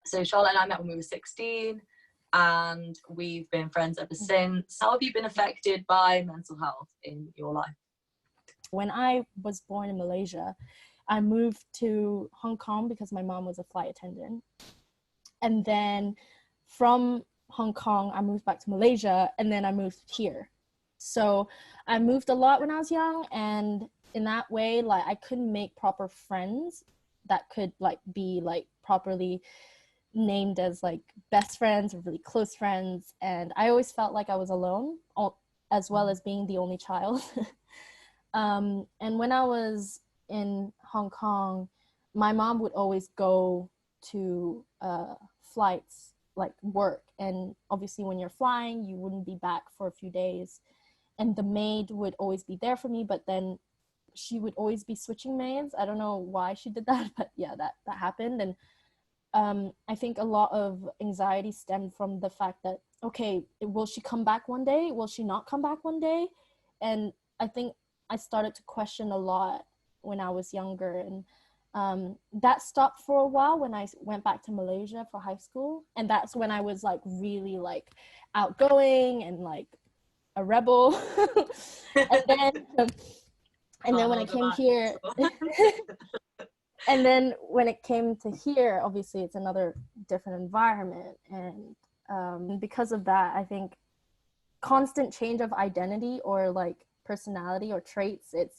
So Charlotte and I met when we were 16, and we've been friends ever since. How have you been affected by mental health in your life? When I was born in Malaysia, I moved to Hong Kong because my mom was a flight attendant. And then from Hong Kong, I moved back to Malaysia, and then I moved here. So I moved a lot when I was young, and in that way, like, I couldn't make proper friends that could like be like properly named as like best friends or really close friends. And I always felt like I was alone, as well as being the only child. And when I was in Hong Kong, my mom would always go to flights, like work. And obviously when you're flying, you wouldn't be back for a few days. And the maid would always be there for me, but then she would always be switching maids. I don't know why she did that, but yeah, that happened. And I think a lot of anxiety stemmed from the fact that, okay, will she come back one day? Will she not come back one day? And I think I started to question a lot when I was younger. And that stopped for a while when I went back to Malaysia for high school. And that's when I was like really like outgoing and like a rebel. And then when I came here, and then when it came to here, obviously it's another different environment. And because of that, I think constant change of identity or like personality or traits, it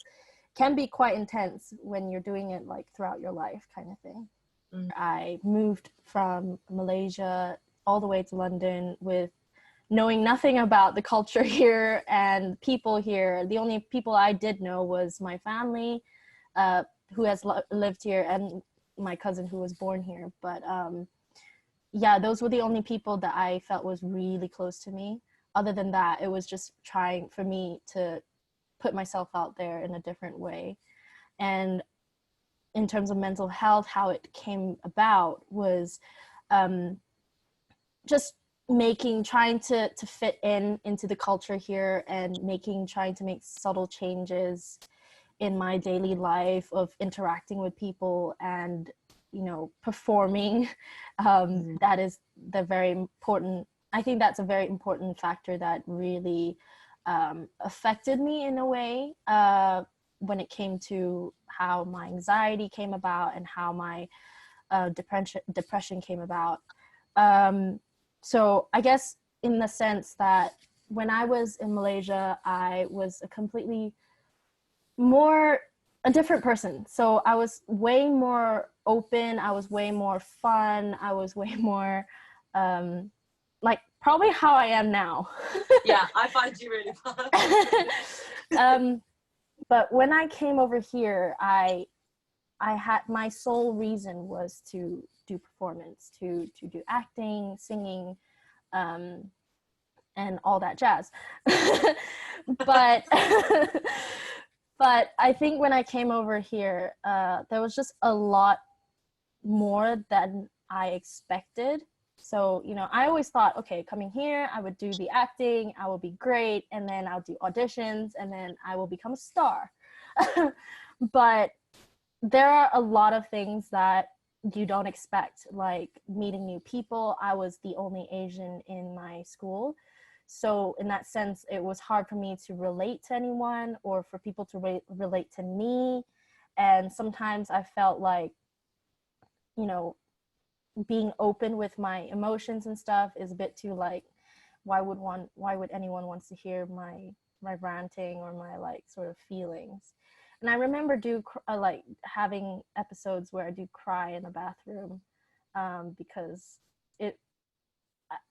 can be quite intense when you're doing it like throughout your life kind of thing. I moved from Malaysia all the way to London with knowing nothing about the culture here and people here. The only people I did know was my family, who has lived here, and my cousin who was born here. But yeah, those were the only people that I felt was really close to me. Other than that, it was just trying for me to put myself out there in a different way. And in terms of mental health, how it came about was just trying to fit into the culture here, and trying to make subtle changes in my daily life of interacting with people and, you know, performing. That is I think that's a very important factor that really affected me in a way when it came to how my anxiety came about and how my depression came about. So I guess in the sense that when I was in Malaysia, I was a different person. So I was way more open. I was way more fun. I was way more like probably how I am now. Yeah, I find you really fun. But when I came over here, I had, my sole reason was to do performance, to do acting, singing, and all that jazz. But but I think when I came over here, there was just a lot more than I expected. So, you know, I always thought, okay, coming here, I would do the acting, I will be great, and then I'll do auditions, and then I will become a star. But there are a lot of things that you don't expect, like meeting new people. I was the only Asian in my school. So in that sense, it was hard for me to relate to anyone or for people to relate to me. And sometimes I felt like, you know, being open with my emotions and stuff is a bit too like, why would anyone wants to hear my ranting or my like sort of feelings. And I remember like having episodes where I do cry in the bathroom, because it's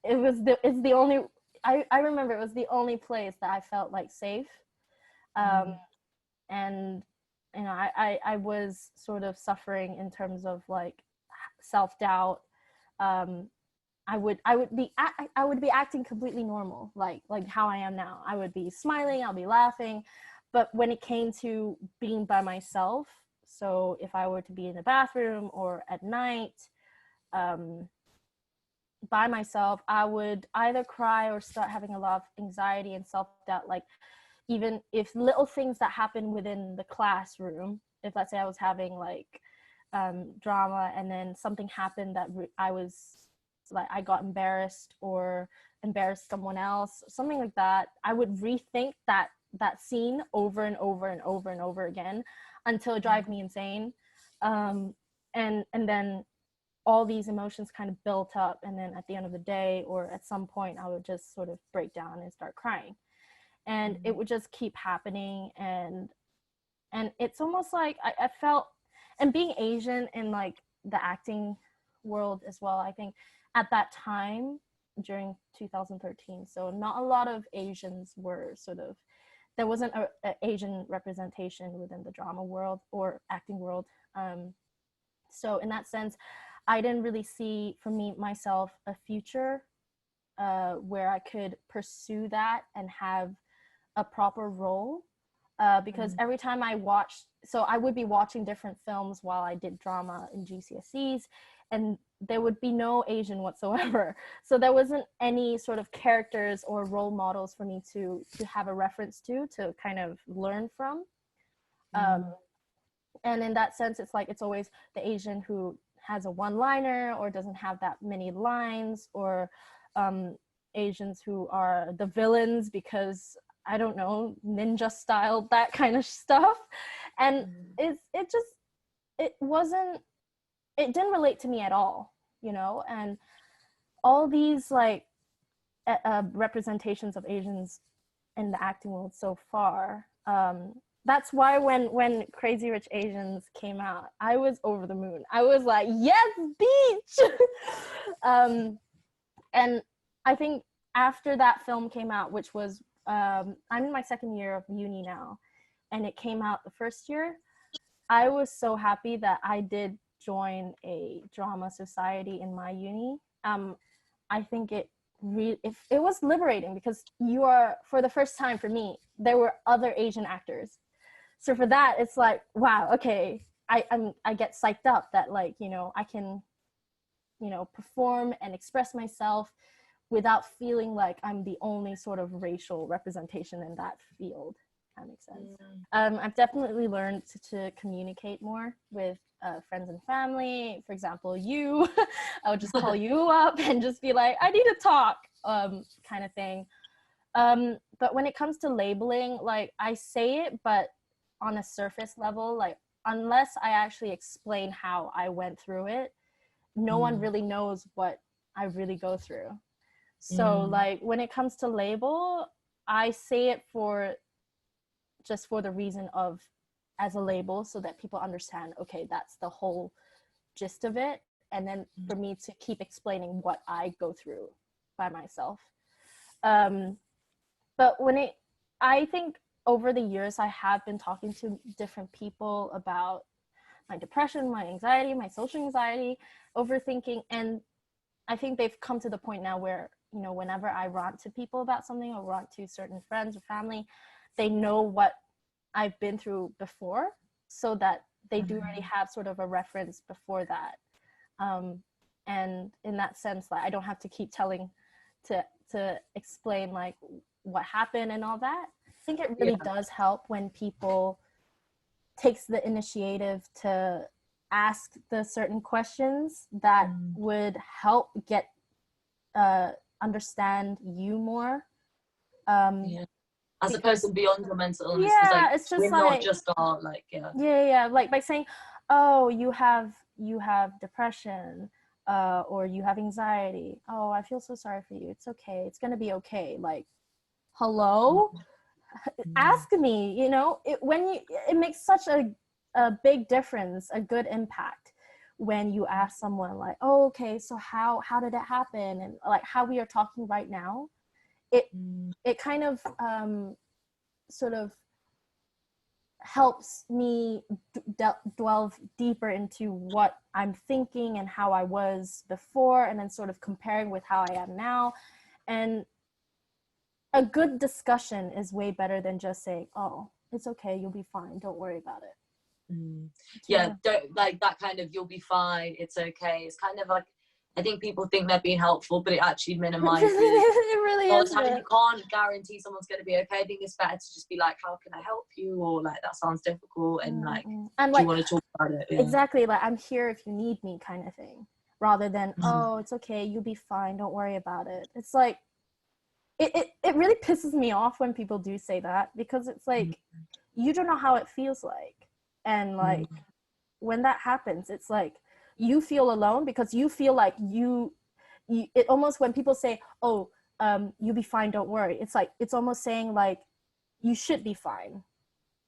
the only, I remember it was the only place that I felt like safe. And you know, I was sort of suffering in terms of like self-doubt. I would be acting completely normal, like how I am now. I would be smiling, I'll be laughing. But when it came to being by myself, so if I were to be in the bathroom or at night by myself, I would either cry or start having a lot of anxiety and self-doubt. Like, even if little things that happen within the classroom, if let's say I was having like drama, and then something happened that I was like, I got embarrassed or embarrassed someone else, something like that, I would rethink that scene over and over and over and over again until it drives me insane. And then all these emotions kind of built up, and then at the end of the day or at some point I would just sort of break down and start crying, and it would just keep happening. And it's almost like I felt, and being Asian in like the acting world as well, I think at that time during 2013, so not a lot of Asians were sort of, there wasn't a Asian representation within the drama world or acting world. So in that sense, I didn't really see for me myself a future where I could pursue that and have a proper role, because every time I watched, so I would be watching different films while I did drama in GCSEs, and there would be no Asian whatsoever. So there wasn't any sort of characters or role models for me to have a reference to kind of learn from. And in that sense, it's like, it's always the Asian who has a one-liner or doesn't have that many lines, or Asians who are the villains because, I don't know, ninja style, that kind of stuff. And it didn't relate to me at all, you know. And all these like representations of Asians in the acting world so far, that's why when Crazy Rich Asians came out, I was over the moon. I was like, yes, beach. And I think after that film came out, which was, I'm in my second year of uni now, and it came out the first year, I was so happy that I did join a drama society in my uni. I think it was liberating, because you are, for the first time for me, there were other Asian actors. So for that, it's like, wow, okay, I get psyched up that, like, you know, I can, you know, perform and express myself without feeling like I'm the only sort of racial representation in that field. That makes sense. I've definitely learned to communicate more with friends and family. For example, you, I would just call you up and just be like, I need to talk, kind of thing. But when it comes to labeling, like, I say it, but on a surface level, like, unless I actually explain how I went through it, no one really knows what I really go through. So like, when it comes to label, I say it just for the reason of, as a label, so that people understand, okay, that's the whole gist of it. And then for me to keep explaining what I go through by myself. But I think over the years, I have been talking to different people about my depression, my anxiety, my social anxiety, overthinking. And I think they've come to the point now where, you know, whenever I rant to people about something or rant to certain friends or family, they know what I've been through before, so that they do already have sort of a reference before that. And in that sense, like, I don't have to keep telling to explain like what happened and all that. I think it really does help when people takes the initiative to ask the certain questions that would help get understand you more. As a person beyond your mental illness, like, it's just, we're like, not just our, like, like, by saying, oh, you have depression, or you have anxiety, oh, I feel so sorry for you, it's okay, it's gonna be okay. Like, hello, ask me, you know, it makes such a big difference, a good impact, when you ask someone like, oh, okay, so how did it happen, and like how we are talking right now. It kind of sort of helps me delve deeper into what I'm thinking and how I was before, and then sort of comparing with how I am now. And a good discussion is way better than just saying, oh, it's okay, you'll be fine, don't worry about it. Don't, like, that kind of, you'll be fine, it's okay. It's kind of like, I think people think they're being helpful, but it actually minimizes. It really is. You can't guarantee someone's going to be okay. I think it's better to just be like, how can I help you? Or like, that sounds difficult, and like, and do you want to talk about it. Yeah. Exactly, like I'm here if you need me kind of thing, rather than oh, it's okay, you'll be fine, don't worry about it. It's like it really pisses me off when people do say that, because it's like you don't know how it feels like. And like when that happens, it's like you feel alone, because you feel like you it almost, when people say, oh, you'll be fine, don't worry, it's like it's almost saying like you should be fine,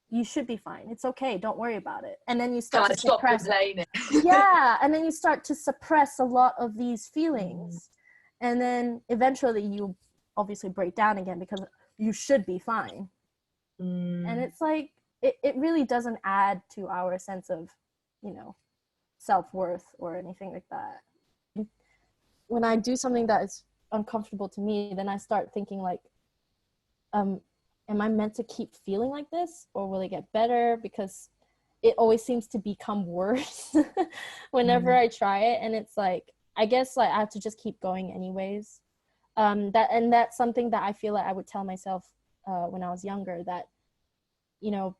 you should be fine, it's okay, don't worry about it. And then you start to Stop suppress complaining. yeah, and then you start to suppress a lot of these feelings, and then eventually you obviously break down again because you should be fine. And it's like it really doesn't add to our sense of, you know, self-worth or anything like that. When I do something that is uncomfortable to me, then I start thinking like, am I meant to keep feeling like this, or will it get better? Because it always seems to become worse whenever I try it. And it's like, I guess like I have to just keep going anyways. That's something that I feel like I would tell myself when I was younger, that, you know,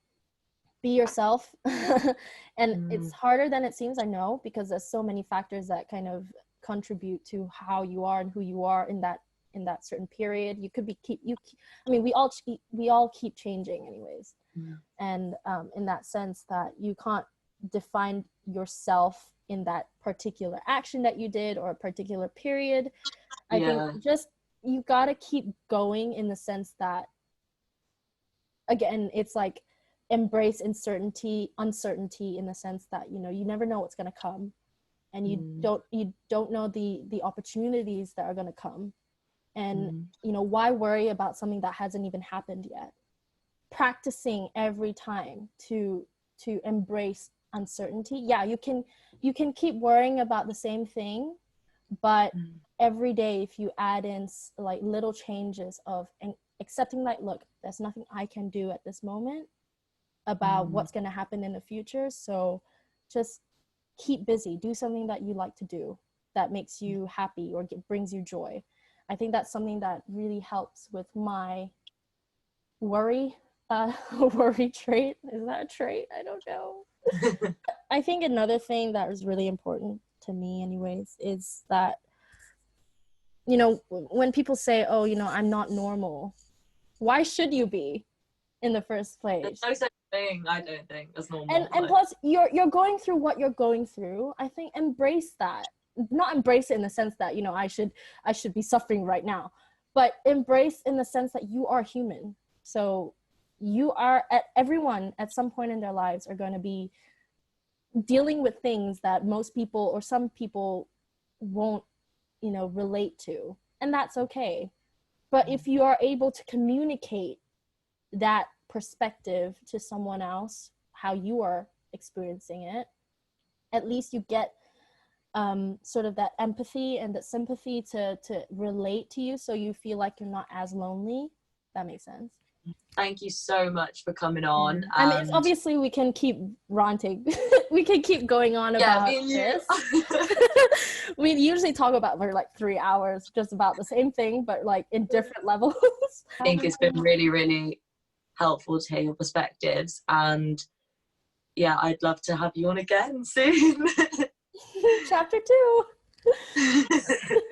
be yourself. And it's harder than it seems, I know, because there's so many factors that kind of contribute to how you are and who you are in that certain period. You could be I mean, we all keep changing anyways. And in that sense, that you can't define yourself in that particular action that you did or a particular period. I think just you gotta keep going, in the sense that, again, it's like embrace uncertainty in the sense that, you know, you never know what's going to come, and you don't know the opportunities that are going to come. And you know, why worry about something that hasn't even happened yet? Practicing every time to embrace uncertainty. Yeah, you can keep worrying about the same thing, but every day, if you add in like little changes of accepting, like, look, there's nothing I can do at this moment about what's going to happen in the future, so just keep busy, do something that you like to do, that makes you happy or brings you joy. I think that's something that really helps with my worry trait. Is that a trait? I don't know. I think another thing that is really important to me anyways is that, you know, when people say, oh, you know, I'm not normal, why should you be in the first place? There's no such thing, I don't think, as normal. And plus, you're going through what you're going through. I think embrace that. Not embrace it in the sense that, you know, I should be suffering right now, but embrace in the sense that you are human. So everyone at some point in their lives are going to be dealing with things that most people or some people won't, you know, relate to, and that's okay. But if you are able to communicate that perspective to someone else, how you are experiencing it, at least you get sort of that empathy and that sympathy to relate to you, so you feel like you're not as lonely. That makes sense. Thank you so much for coming on. I mean, it's obviously we can keep ranting. We can keep going on about this. We usually talk about for like 3 hours just about the same thing, but like in different levels. I think it's been really, really helpful to hear your perspectives, and yeah, I'd love to have you on again soon. Chapter 2.